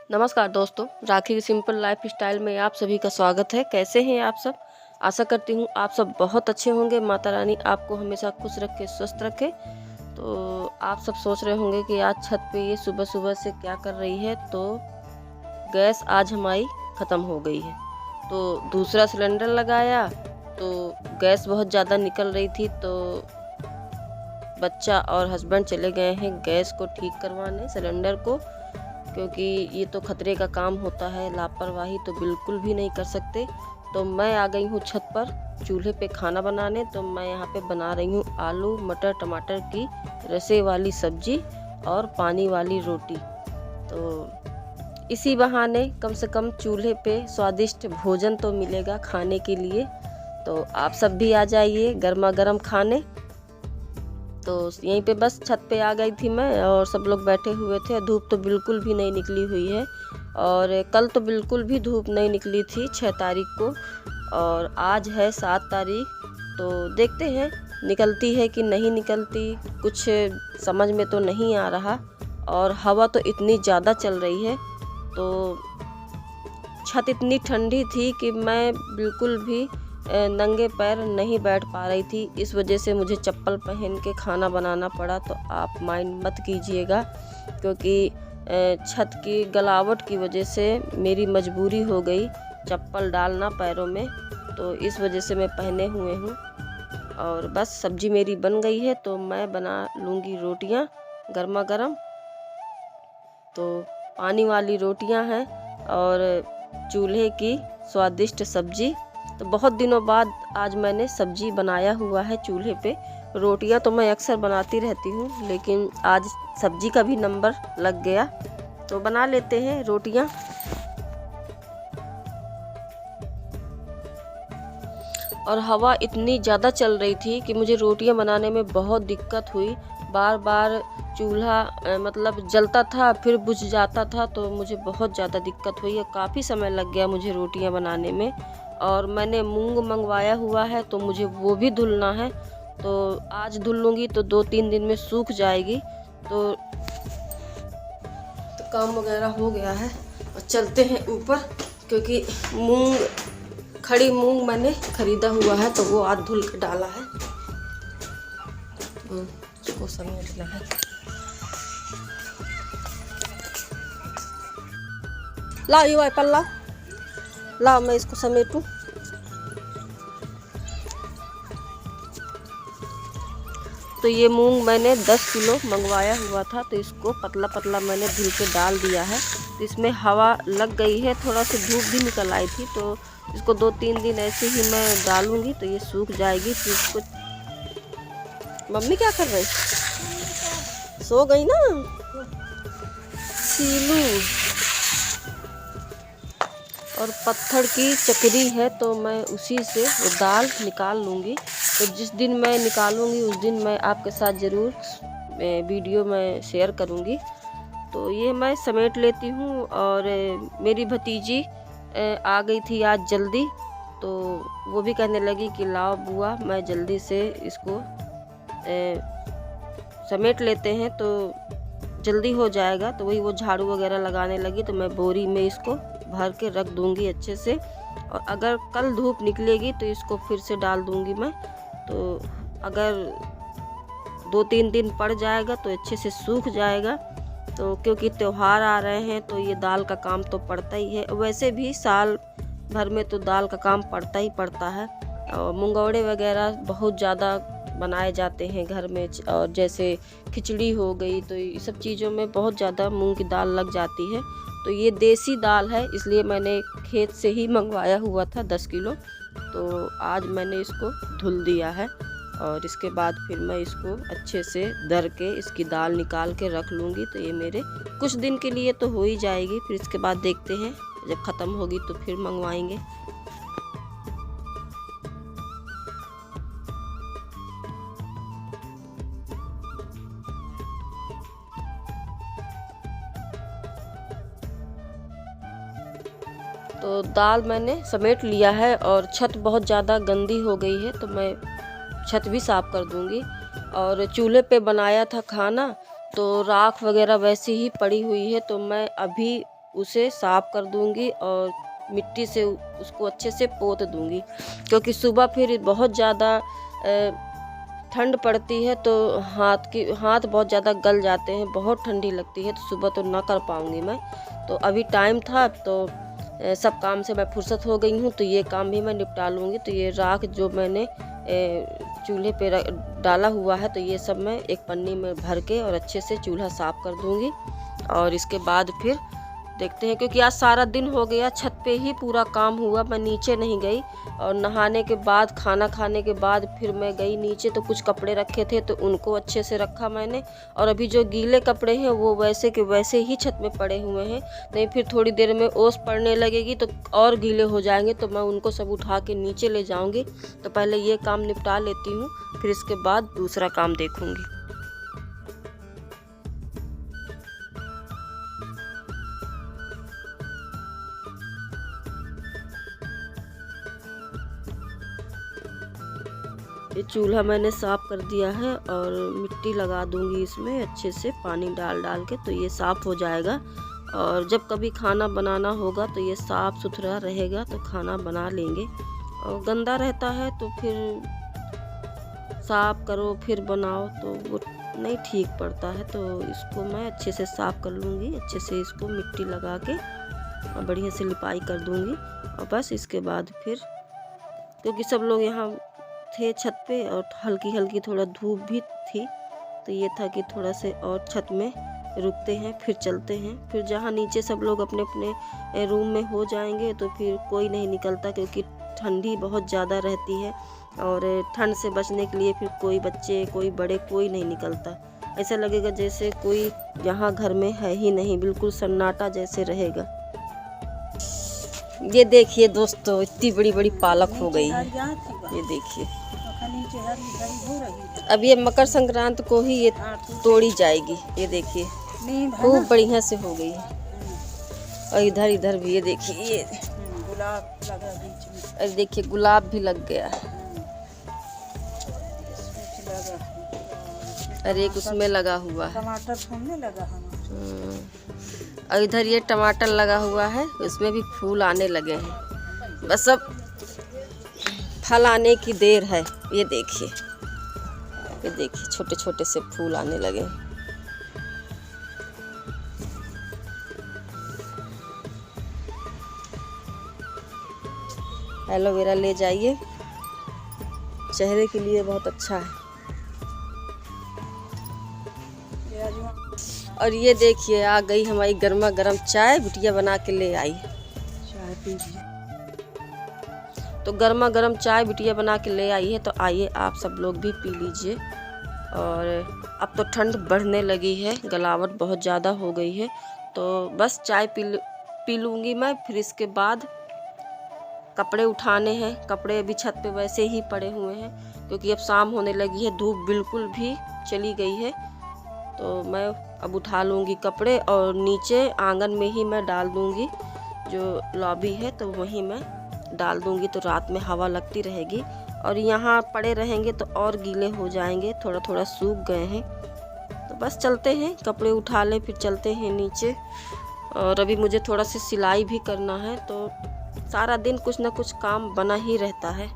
नमस्कार दोस्तों, राखी की सिंपल लाइफ स्टाइल में आप सभी का स्वागत है। कैसे हैं आप सब? आशा करती हूँ आप सब बहुत अच्छे होंगे। माता रानी आपको हमेशा खुश रखे, स्वस्थ रखे। तो आप सब सोच रहे होंगे कि आज छत पे ये सुबह सुबह से क्या कर रही है। तो गैस आज हमारी ख़त्म हो गई है, तो दूसरा सिलेंडर लगाया। तो गैस बहुत ज़्यादा निकल रही थी, तो बच्चा और हस्बैंड चले गए हैं गैस को ठीक करवाने, सिलेंडर को, क्योंकि ये तो खतरे का काम होता है। लापरवाही तो बिल्कुल भी नहीं कर सकते। तो मैं आ गई हूँ छत पर चूल्हे पे खाना बनाने। तो मैं यहाँ पे बना रही हूँ आलू मटर टमाटर की रसे वाली सब्जी और पानी वाली रोटी। तो इसी बहाने कम से कम चूल्हे पे स्वादिष्ट भोजन तो मिलेगा खाने के लिए। तो आप सब भी आ जाइए गर्मा गर्म खाने। तो यहीं पे बस छत पे आ गई थी मैं, और सब लोग बैठे हुए थे। धूप तो बिल्कुल भी नहीं निकली हुई है, और कल तो बिल्कुल भी धूप नहीं निकली थी 6 तारीख को, और आज है 7 तारीख। तो देखते हैं निकलती है कि नहीं निकलती, कुछ समझ में तो नहीं आ रहा। और हवा तो इतनी ज़्यादा चल रही है, तो छत इतनी ठंडी थी कि मैं बिल्कुल भी नंगे पैर नहीं बैठ पा रही थी। इस वजह से मुझे चप्पल पहन के खाना बनाना पड़ा। तो आप माइंड मत कीजिएगा, क्योंकि छत की गलावट की वजह से मेरी मजबूरी हो गई चप्पल डालना पैरों में। तो इस वजह से मैं पहने हुए हूँ। और बस सब्जी मेरी बन गई है, तो मैं बना लूँगी रोटियाँ गर्मा गर्म। तो पानी वाली रोटियाँ हैं और चूल्हे की स्वादिष्ट सब्जी। तो बहुत दिनों बाद आज मैंने सब्जी बनाया हुआ है चूल्हे पे। रोटियां तो मैं अक्सर बनाती रहती हूँ, लेकिन आज सब्जी का भी नंबर लग गया। तो बना लेते हैं रोटियां। और हवा इतनी ज़्यादा चल रही थी कि मुझे रोटियां बनाने में बहुत दिक्कत हुई। बार बार चूल्हा मतलब जलता था, फिर बुझ जाता था। तो मुझे बहुत ज़्यादा दिक्कत हुई है, काफ़ी समय लग गया मुझे रोटियां बनाने में। और मैंने मूंग मंगवाया हुआ है, तो मुझे वो भी धुलना है। तो आज धुल लूँगी तो 2-3 दिन में सूख जाएगी। तो काम वगैरह हो गया है, और चलते हैं ऊपर, क्योंकि खड़ी मूंग मैंने ख़रीदा हुआ है, तो वो आज धुल के डाला है। उसको समेटना है। ला ये वाई पल्ला ला, मैं इसको समेटूं। तो ये मूंग मैंने 10 किलो मंगवाया हुआ था, तो इसको पतला पतला मैंने धुल के डाल दिया है। तो इसमें हवा लग गई है, थोड़ा सी धूप भी निकल आई थी। तो इसको 2-3 दिन ऐसे ही मैं डालूंगी, तो ये सूख जाएगी। फिर इसको मम्मी क्या कर रही? सो गई ना सीलू। और पत्थर की चक्री है, तो मैं उसी से वो दाल निकाल लूँगी। तो जिस दिन मैं निकालूँगी उस दिन मैं आपके साथ ज़रूर वीडियो में शेयर करूँगी। तो ये मैं समेट लेती हूँ। और मेरी भतीजी आ गई थी आज जल्दी, तो वो भी कहने लगी कि लाओ बुआ, मैं जल्दी से इसको समेट लेते हैं, तो जल्दी हो जाएगा। तो वही वो झाड़ू वगैरह लगाने लगी। तो मैं बोरी में इसको भर के रख दूंगी अच्छे से। और अगर कल धूप निकलेगी तो इसको फिर से डाल दूंगी मैं। तो अगर 2-3 दिन पड़ जाएगा तो अच्छे से सूख जाएगा। तो क्योंकि त्यौहार आ रहे हैं, तो ये दाल का काम तो पड़ता ही है। वैसे भी साल भर में तो दाल का काम पड़ता ही पड़ता है। और मुंगौड़े वगैरह बहुत ज़्यादा बनाए जाते हैं घर में, और जैसे खिचड़ी हो गई, तो ये सब चीज़ों में बहुत ज़्यादा मूंग की दाल लग जाती है। तो ये देसी दाल है, इसलिए मैंने खेत से ही मंगवाया हुआ था 10 किलो। तो आज मैंने इसको धुल दिया है, और इसके बाद फिर मैं इसको अच्छे से दर के इसकी दाल निकाल के रख लूँगी। तो ये मेरे कुछ दिन के लिए तो हो ही जाएगी। फिर इसके बाद देखते हैं, जब ख़त्म होगी तो फिर मंगवाएंगे। तो दाल मैंने समेट लिया है, और छत बहुत ज़्यादा गंदी हो गई है, तो मैं छत भी साफ़ कर दूँगी। और चूल्हे पे बनाया था खाना, तो राख वगैरह वैसी ही पड़ी हुई है। तो मैं अभी उसे साफ कर दूंगी और मिट्टी से उसको अच्छे से पोत दूंगी, क्योंकि सुबह फिर बहुत ज़्यादा ठंड पड़ती है तो हाथ बहुत ज़्यादा गल जाते हैं, बहुत ठंडी लगती है, तो सुबह तो ना कर पाऊँगी मैं। तो अभी टाइम था तो सब काम से मैं फुर्सत हो गई हूँ, तो ये काम भी मैं निपटा लूँगी। तो ये राख जो मैंने चूल्हे पे डाला हुआ है, तो ये सब मैं एक पन्नी में भर के और अच्छे से चूल्हा साफ़ कर दूँगी। और इसके बाद फिर देखते हैं, क्योंकि आज सारा दिन हो गया, छत पे ही पूरा काम हुआ, मैं नीचे नहीं गई। और नहाने के बाद, खाना खाने के बाद फिर मैं गई नीचे, तो कुछ कपड़े रखे थे तो उनको अच्छे से रखा मैंने। और अभी जो गीले कपड़े हैं वो वैसे के वैसे ही छत में पड़े हुए हैं, नहीं फिर थोड़ी देर में ओस पड़ने लगेगी तो और गीले हो जाएंगे, तो मैं उनको सब उठा के नीचे ले जाऊँगी। तो पहले ये काम निपटा लेती हूँ, फिर इसके बाद दूसरा काम देखूँगी। ये चूल्हा मैंने साफ़ कर दिया है और मिट्टी लगा दूंगी इसमें अच्छे से पानी डाल डाल के, तो ये साफ़ हो जाएगा। और जब कभी खाना बनाना होगा तो ये साफ़ सुथरा रहेगा, तो खाना बना लेंगे। और गंदा रहता है तो फिर साफ़ करो फिर बनाओ तो वो नहीं ठीक पड़ता है। तो इसको मैं अच्छे से साफ़ कर लूँगी, अच्छे से इसको मिट्टी लगा के और बढ़िया से लिपाई कर दूँगी। और बस इसके बाद फिर, क्योंकि सब लोग यहाँ थे छत पे और हल्की हल्की थोड़ा धूप भी थी, तो ये था कि थोड़ा से और छत में रुकते हैं फिर चलते हैं। फिर जहाँ नीचे सब लोग अपने अपने रूम में हो जाएंगे तो फिर कोई नहीं निकलता, क्योंकि ठंडी बहुत ज़्यादा रहती है। और ठंड से बचने के लिए फिर कोई बच्चे कोई बड़े कोई नहीं निकलता, ऐसा लगेगा जैसे कोई यहाँ घर में है ही नहीं, बिल्कुल सन्नाटा जैसे रहेगा। ये देखिए दोस्तों, इतनी बड़ी बड़ी पालक हो गई है, ये देखिए। अब ये मकर संक्रांति को ही ये तोड़ी जाएगी, ये देखिए खूब बढ़िया से हो गई है। और इधर इधर भी ये देखिए, ये गुलाब लगा बीच में, अरे देखिए गुलाब भी लग गया, अरे एक उसमें लगा हुआ है, टमाटर फूलने लगा है। और इधर ये टमाटर लगा हुआ है, उसमें भी फूल आने लगे हैं, बस अब फल आने की देर है। ये देखिए, ये देखिए छोटे छोटे से फूल आने लगे हैं। एलोवेरा ले जाइए, चेहरे के लिए बहुत अच्छा है। और ये देखिए आ गई हमारी गर्मा गर्म चाय, बिटिया बना के ले आई। चाय पीजिए। तो गर्मा गर्म चाय बिटिया बना के ले आई है, तो आइए आप सब लोग भी पी लीजिए। और अब तो ठंड बढ़ने लगी है, गलावट बहुत ज़्यादा हो गई है, तो बस चाय पी लूँगी मैं। फिर इसके बाद कपड़े उठाने हैं, कपड़े अभी छत पे वैसे ही पड़े हुए हैं, क्योंकि अब शाम होने लगी है, धूप बिल्कुल भी चली गई है। तो मैं अब उठा लूँगी कपड़े और नीचे आंगन में ही मैं डाल दूँगी, जो लॉबी है तो वहीं मैं डाल दूँगी, तो रात में हवा लगती रहेगी। और यहाँ पड़े रहेंगे तो और गीले हो जाएंगे, थोड़ा थोड़ा सूख गए हैं। तो बस चलते हैं, कपड़े उठा लें फिर चलते हैं नीचे। और अभी मुझे थोड़ा सी सिलाई भी करना है, तो सारा दिन कुछ ना कुछ काम बना ही रहता है।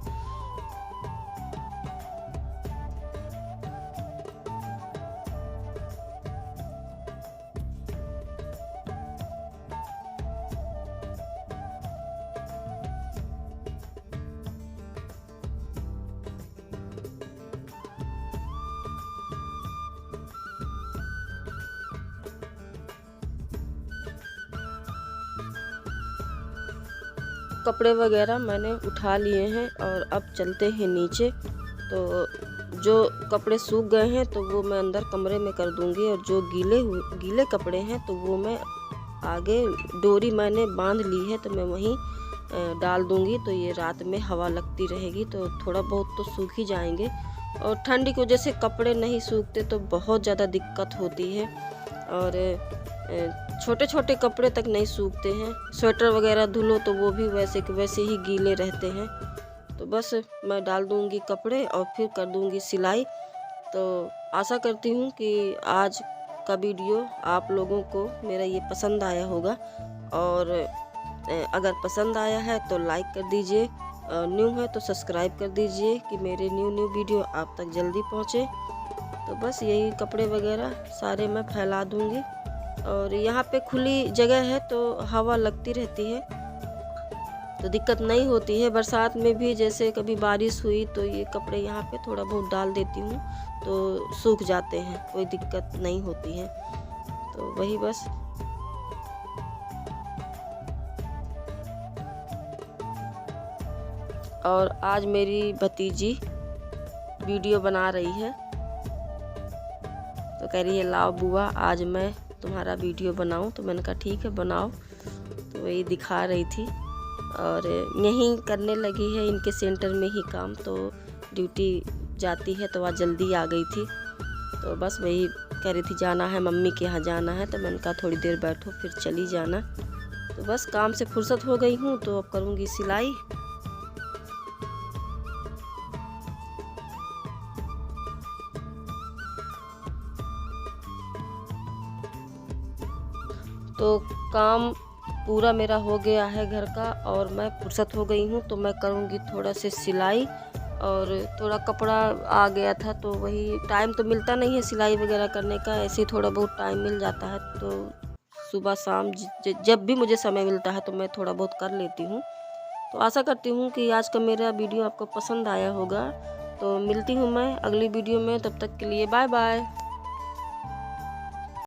कपड़े वगैरह मैंने उठा लिए हैं और अब चलते हैं नीचे। तो जो कपड़े सूख गए हैं तो वो मैं अंदर कमरे में कर दूंगी, और जो गीले कपड़े हैं तो वो मैं आगे डोरी मैंने बांध ली है, तो मैं वहीं डाल दूंगी। तो ये रात में हवा लगती रहेगी, तो थोड़ा बहुत तो सूख ही जाएंगे। और ठंडी की वजह से कपड़े नहीं सूखते तो बहुत ज़्यादा दिक्कत होती है, और छोटे छोटे कपड़े तक नहीं सूखते हैं। स्वेटर वगैरह धुलो तो वो भी वैसे के वैसे ही गीले रहते हैं। तो बस मैं डाल दूंगी कपड़े और फिर कर दूंगी सिलाई। तो आशा करती हूँ कि आज का वीडियो आप लोगों को मेरा ये पसंद आया होगा, और अगर पसंद आया है तो लाइक कर दीजिए, न्यू है तो सब्सक्राइब कर दीजिए कि मेरे न्यू वीडियो आप तक जल्दी पहुँचे। तो बस यही कपड़े वगैरह सारे मैं फैला दूँगी। और यहाँ पे खुली जगह है तो हवा लगती रहती है, तो दिक्कत नहीं होती है। बरसात में भी जैसे कभी बारिश हुई तो ये कपड़े यहाँ पे थोड़ा बहुत डाल देती हूँ तो सूख जाते हैं, कोई दिक्कत नहीं होती है। तो वही बस। और आज मेरी भतीजी वीडियो बना रही है, तो कह रही है लाओ बुआ आज मैं तुम्हारा वीडियो बनाऊं। तो मैंने कहा ठीक है बनाओ। तो वही दिखा रही थी और यहीं करने लगी है इनके सेंटर में ही काम, तो ड्यूटी जाती है तो आज जल्दी आ गई थी। तो बस वही कह रही थी जाना है मम्मी के यहाँ जाना है, तो मैंने कहा थोड़ी देर बैठो फिर चली जाना। तो बस काम से फुर्सत हो गई हूँ तो अब करूँगी सिलाई। तो काम पूरा मेरा हो गया है घर का और मैं फुर्सत हो गई हूँ, तो मैं करूँगी थोड़ा से सिलाई। और थोड़ा कपड़ा आ गया था तो वही, टाइम तो मिलता नहीं है सिलाई वगैरह करने का, ऐसे ही थोड़ा बहुत टाइम मिल जाता है। तो सुबह शाम जब भी मुझे समय मिलता है तो मैं थोड़ा बहुत कर लेती हूँ। तो आशा करती हूँ कि आज का मेरा वीडियो आपको पसंद आया होगा। तो मिलती हूँ मैं अगली वीडियो में, तब तक के लिए बाय बाय।